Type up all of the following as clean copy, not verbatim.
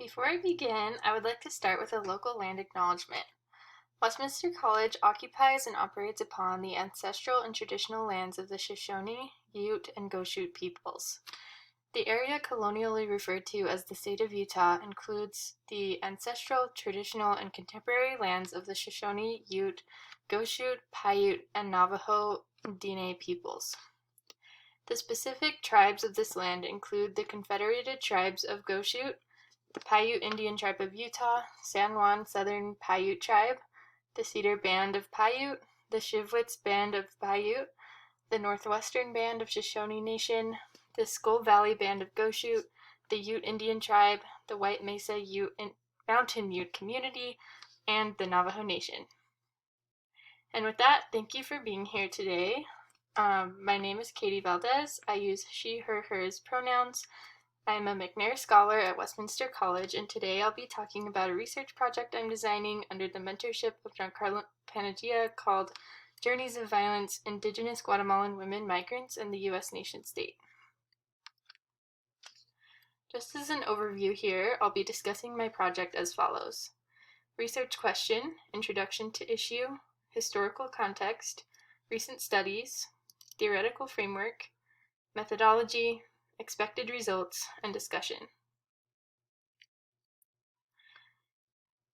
Before I begin, I would like to start with a local land acknowledgement. Westminster College occupies and operates upon the ancestral and traditional lands of the Shoshone, Ute, and Goshute peoples. The area colonially referred to as the state of Utah includes the ancestral, traditional, and contemporary lands of the Shoshone, Ute, Goshute, Paiute, and Navajo Dene peoples. The specific tribes of this land include the Confederated Tribes of Goshute, the Paiute Indian Tribe of Utah, San Juan Southern Paiute Tribe, the Cedar Band of Paiute, the Shivwits Band of Paiute, the Northwestern Band of Shoshone Nation, the Skull Valley Band of Goshute, the Ute Indian Tribe, the White Mesa Ute and Mountain Ute Community, and the Navajo Nation. And with that, thank you for being here today. My name is Katie Valdez. I use she, her, hers pronouns. I am a McNair Scholar at Westminster College, and today I'll be talking about a research project I'm designing under the mentorship of Giancarlo Panagia called Journeys of Violence, Indigenous Guatemalan Women Migrants in the U.S. Nation-State. Just as an overview here, I'll be discussing my project as follows. Research question, introduction to issue, historical context, recent studies, theoretical framework, methodology, expected results, and discussion.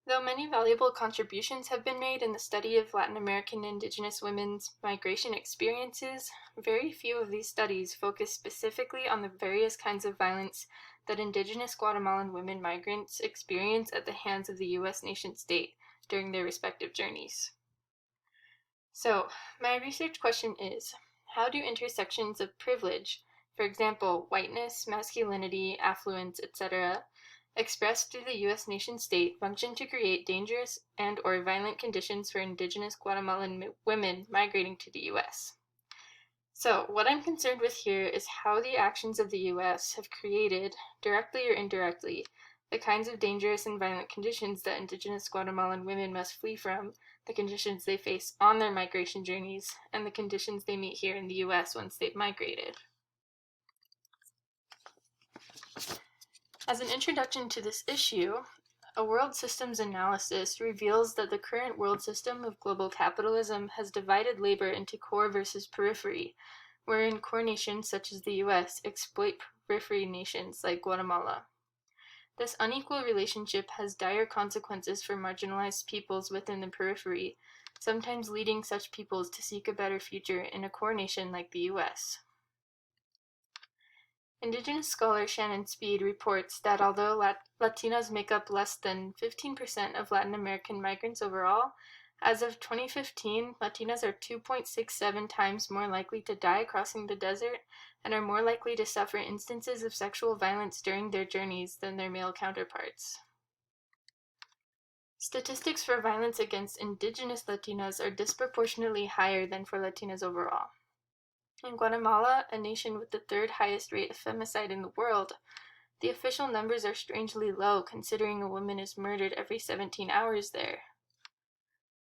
Though many valuable contributions have been made in the study of Latin American Indigenous women's migration experiences, very few of these studies focus specifically on the various kinds of violence that Indigenous Guatemalan women migrants experience at the hands of the U.S. nation-state during their respective journeys. So, my research question is, how do intersections of privilege, for example, whiteness, masculinity, affluence, etc., expressed through the U.S. nation-state function to create dangerous and/or violent conditions for Indigenous Guatemalan women migrating to the U.S.? So, what I'm concerned with here is how the actions of the U.S. have created, directly or indirectly, the kinds of dangerous and violent conditions that Indigenous Guatemalan women must flee from, the conditions they face on their migration journeys, and the conditions they meet here in the U.S. once they've migrated. As an introduction to this issue, a world systems analysis reveals that the current world system of global capitalism has divided labor into core versus periphery, wherein core nations such as the U.S. exploit periphery nations like Guatemala. This unequal relationship has dire consequences for marginalized peoples within the periphery, sometimes leading such peoples to seek a better future in a core nation like the U.S. Indigenous scholar Shannon Speed reports that although Latinas make up less than 15% of Latin American migrants overall, as of 2015, Latinas are 2.67 times more likely to die crossing the desert and are more likely to suffer instances of sexual violence during their journeys than their male counterparts. Statistics for violence against Indigenous Latinas are disproportionately higher than for Latinas overall. In Guatemala, a nation with the third highest rate of femicide in the world, the official numbers are strangely low considering a woman is murdered every 17 hours there.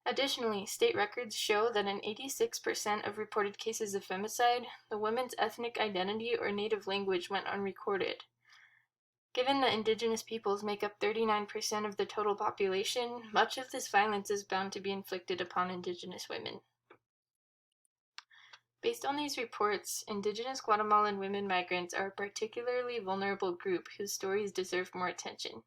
Additionally, state records show that in 86% of reported cases of femicide, the woman's ethnic identity or native language went unrecorded. Given that Indigenous peoples make up 39% of the total population, much of this violence is bound to be inflicted upon Indigenous women. Based on these reports, Indigenous Guatemalan women migrants are a particularly vulnerable group whose stories deserve more attention.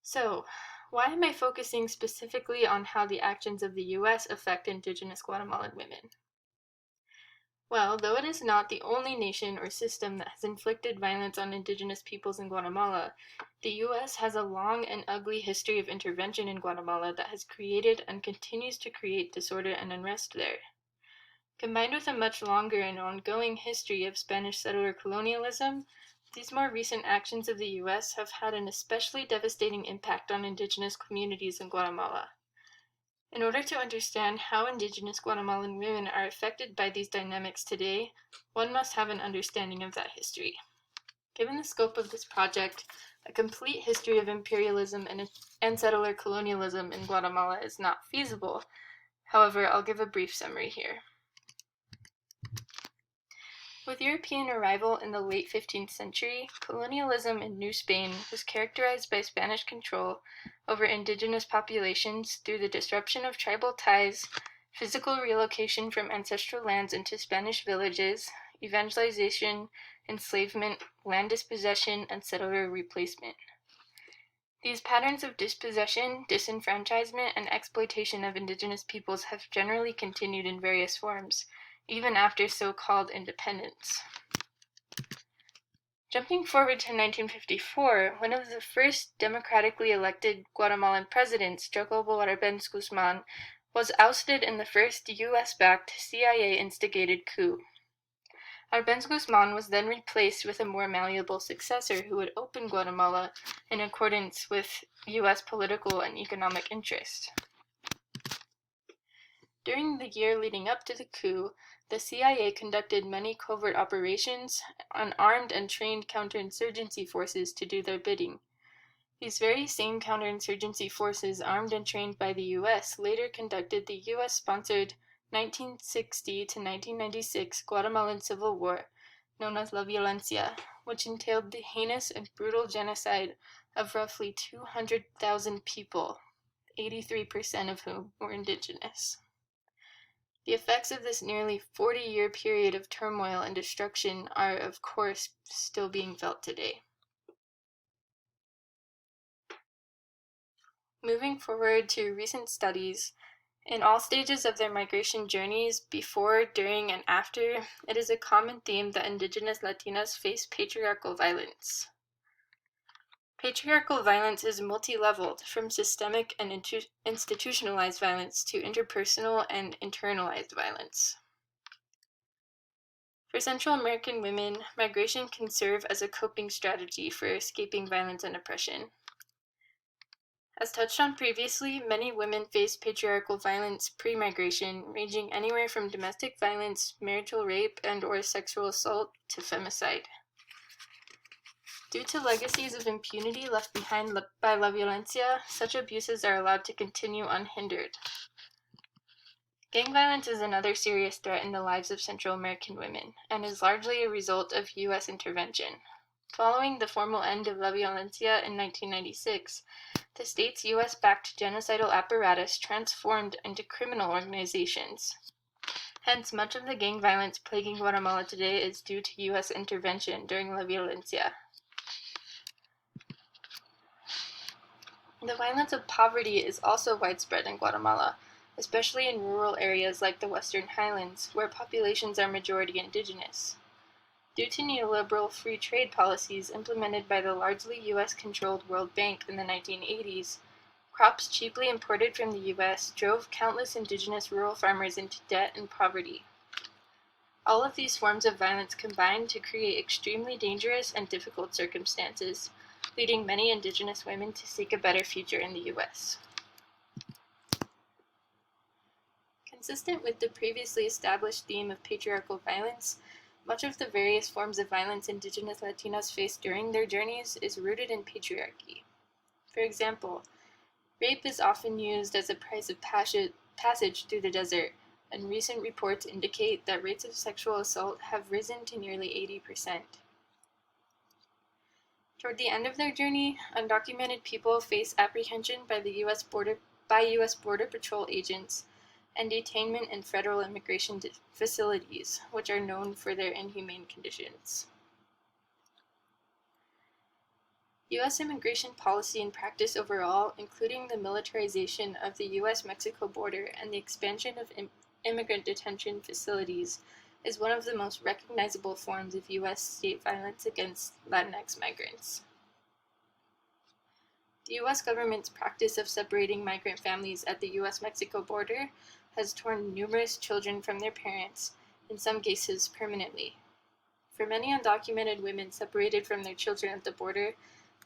So, why am I focusing specifically on how the actions of the U.S. affect Indigenous Guatemalan women? Well, though it is not the only nation or system that has inflicted violence on Indigenous peoples in Guatemala, the U.S. has a long and ugly history of intervention in Guatemala that has created and continues to create disorder and unrest there. Combined with a much longer and ongoing history of Spanish settler colonialism, these more recent actions of the U.S. have had an especially devastating impact on Indigenous communities in Guatemala. In order to understand how Indigenous Guatemalan women are affected by these dynamics today, one must have an understanding of that history. Given the scope of this project, a complete history of imperialism and settler colonialism in Guatemala is not feasible. However, I'll give a brief summary here. With European arrival in the late 15th century, colonialism in New Spain was characterized by Spanish control over indigenous populations through the disruption of tribal ties, physical relocation from ancestral lands into Spanish villages, evangelization, enslavement, land dispossession, and settler replacement. These patterns of dispossession, disenfranchisement, and exploitation of indigenous peoples have generally continued in various forms, even after so-called independence. Jumping forward to 1954, one of the first democratically elected Guatemalan presidents, Jacobo Arbenz Guzman, was ousted in the first US-backed CIA-instigated coup. Arbenz Guzman was then replaced with a more malleable successor who would open Guatemala in accordance with US political and economic interest. During the year leading up to the coup, the CIA conducted many covert operations and armed and trained counterinsurgency forces to do their bidding. These very same counterinsurgency forces, armed and trained by the US, later conducted the US-sponsored 1960 to 1996 Guatemalan Civil War, known as La Violencia, which entailed the heinous and brutal genocide of roughly 200,000 people, 83% of whom were indigenous. The effects of this nearly 40-year period of turmoil and destruction are, of course, still being felt today. Moving forward to recent studies, in all stages of their migration journeys, before, during, and after, it is a common theme that indigenous Latinas face patriarchal violence. Patriarchal violence is multi-leveled, from systemic and institutionalized violence to interpersonal and internalized violence. For Central American women, migration can serve as a coping strategy for escaping violence and oppression. As touched on previously, many women face patriarchal violence pre-migration, ranging anywhere from domestic violence, marital rape, and/or sexual assault to femicide. Due to legacies of impunity left behind by La Violencia, such abuses are allowed to continue unhindered. Gang violence is another serious threat in the lives of Central American women, and is largely a result of U.S. intervention. Following the formal end of La Violencia in 1996, the state's U.S.-backed genocidal apparatus transformed into criminal organizations. Hence, much of the gang violence plaguing Guatemala today is due to U.S. intervention during La Violencia. The violence of poverty is also widespread in Guatemala, especially in rural areas like the Western Highlands, where populations are majority indigenous. Due to neoliberal free trade policies implemented by the largely U.S.-controlled World Bank in the 1980s, crops cheaply imported from the U.S. drove countless indigenous rural farmers into debt and poverty. All of these forms of violence combined to create extremely dangerous and difficult circumstances, leading many indigenous women to seek a better future in the U.S. Consistent with the previously established theme of patriarchal violence, much of the various forms of violence indigenous Latinas face during their journeys is rooted in patriarchy. For example, rape is often used as a price of passage through the desert, and recent reports indicate that rates of sexual assault have risen to nearly 80%. Toward the end of their journey, undocumented people face apprehension by U.S. Border Patrol agents and detainment in federal immigration facilities, which are known for their inhumane conditions. U.S. immigration policy and practice overall, including the militarization of the U.S.-Mexico border and the expansion of immigrant detention facilities, is one of the most recognizable forms of U.S. state violence against Latinx migrants. The U.S. government's practice of separating migrant families at the U.S.-Mexico border has torn numerous children from their parents, in some cases permanently. For many undocumented women separated from their children at the border,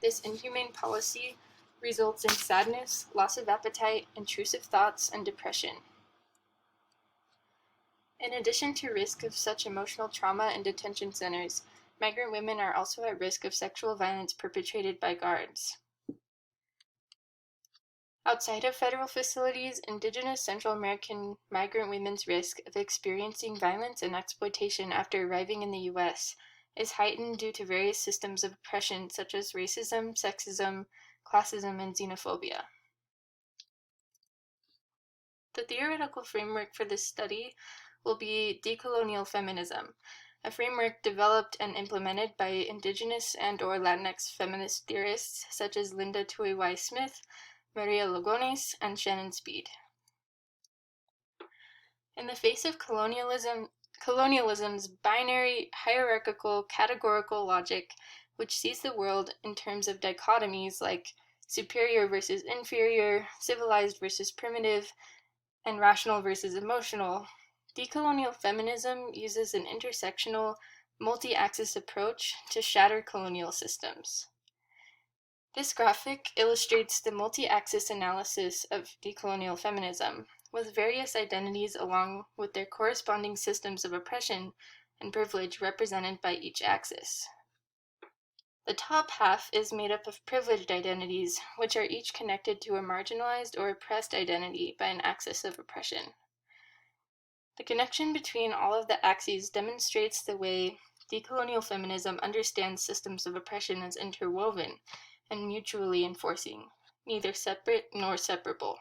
this inhumane policy results in sadness, loss of appetite, intrusive thoughts, and depression. In addition to risk of such emotional trauma in detention centers, migrant women are also at risk of sexual violence perpetrated by guards. Outside of federal facilities, Indigenous Central American migrant women's risk of experiencing violence and exploitation after arriving in the U.S. is heightened due to various systems of oppression such as racism, sexism, classism, and xenophobia. The theoretical framework for this study will be decolonial feminism, a framework developed and implemented by Indigenous and/or Latinx feminist theorists such as Linda Tuey Y. Smith, Maria Lugones, and Shannon Speed. In the face of colonialism's binary, hierarchical, categorical logic, which sees the world in terms of dichotomies like superior versus inferior, civilized versus primitive, and rational versus emotional, decolonial feminism uses an intersectional, multi-axis approach to shatter colonial systems. This graphic illustrates the multi-axis analysis of decolonial feminism, with various identities along with their corresponding systems of oppression and privilege represented by each axis. The top half is made up of privileged identities, which are each connected to a marginalized or oppressed identity by an axis of oppression. The connection between all of the axes demonstrates the way decolonial feminism understands systems of oppression as interwoven and mutually enforcing, neither separate nor separable.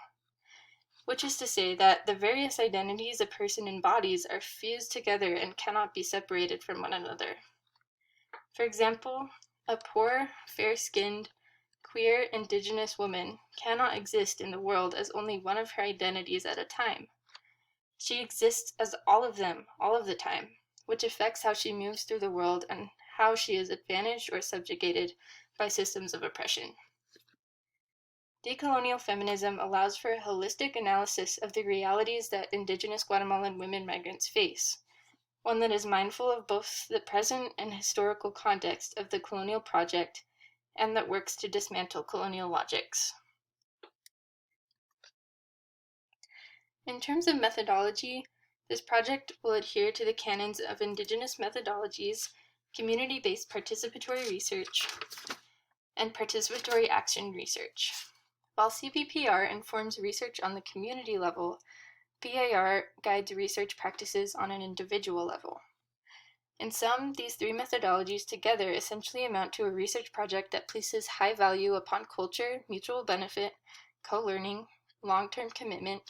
Which is to say that the various identities a person embodies are fused together and cannot be separated from one another. For example, a poor, fair-skinned, queer, indigenous woman cannot exist in the world as only one of her identities at a time. She exists as all of them, all of the time, which affects how she moves through the world and how she is advantaged or subjugated by systems of oppression. Decolonial feminism allows for a holistic analysis of the realities that Indigenous Guatemalan women migrants face, one that is mindful of both the present and historical context of the colonial project, and that works to dismantle colonial logics. In terms of methodology, this project will adhere to the canons of Indigenous methodologies, community-based participatory research, and participatory action research. While CBPR informs research on the community level, PAR guides research practices on an individual level. In sum, these three methodologies together essentially amount to a research project that places high value upon culture, mutual benefit, co-learning, long-term commitment,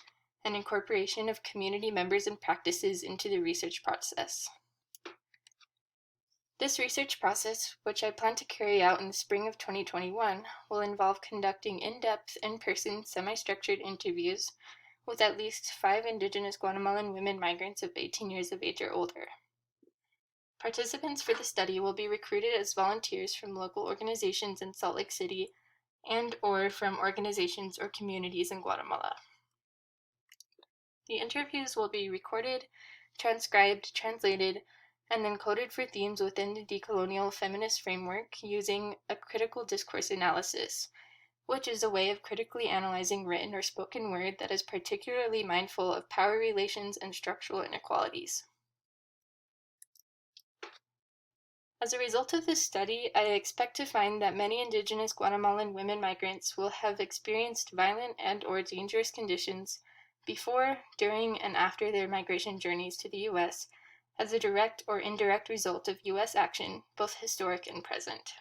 and incorporation of community members and practices into the research process. This research process, which I plan to carry out in the spring of 2021, will involve conducting in-depth, in-person, semi-structured interviews with at least 5 Indigenous Guatemalan women migrants of 18 years of age or older. Participants for the study will be recruited as volunteers from local organizations in Salt Lake City and/or from organizations or communities in Guatemala. The interviews will be recorded, transcribed, translated, and then coded for themes within the decolonial feminist framework using a critical discourse analysis, which is a way of critically analyzing written or spoken word that is particularly mindful of power relations and structural inequalities. As a result of this study, I expect to find that many Indigenous Guatemalan women migrants will have experienced violent and/or dangerous conditions before, during, and after their migration journeys to the U.S. as a direct or indirect result of U.S. action, both historic and present.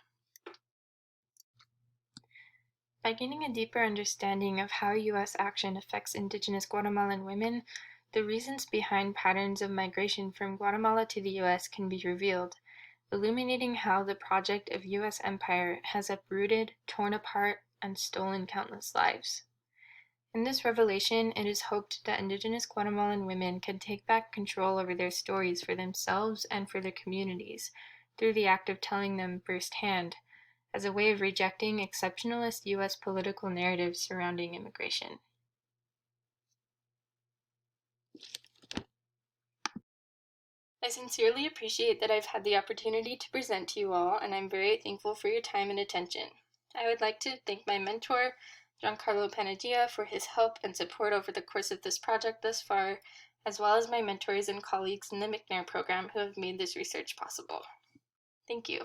By gaining a deeper understanding of how U.S. action affects Indigenous Guatemalan women, the reasons behind patterns of migration from Guatemala to the U.S. can be revealed, illuminating how the project of U.S. empire has uprooted, torn apart, and stolen countless lives. In this revelation, it is hoped that Indigenous Guatemalan women can take back control over their stories for themselves and for their communities through the act of telling them firsthand, as a way of rejecting exceptionalist U.S. political narratives surrounding immigration. I sincerely appreciate that I've had the opportunity to present to you all, and I'm very thankful for your time and attention. I would like to thank my mentor, Giancarlo Panagia, for his help and support over the course of this project thus far, as well as my mentors and colleagues in the McNair program who have made this research possible. Thank you.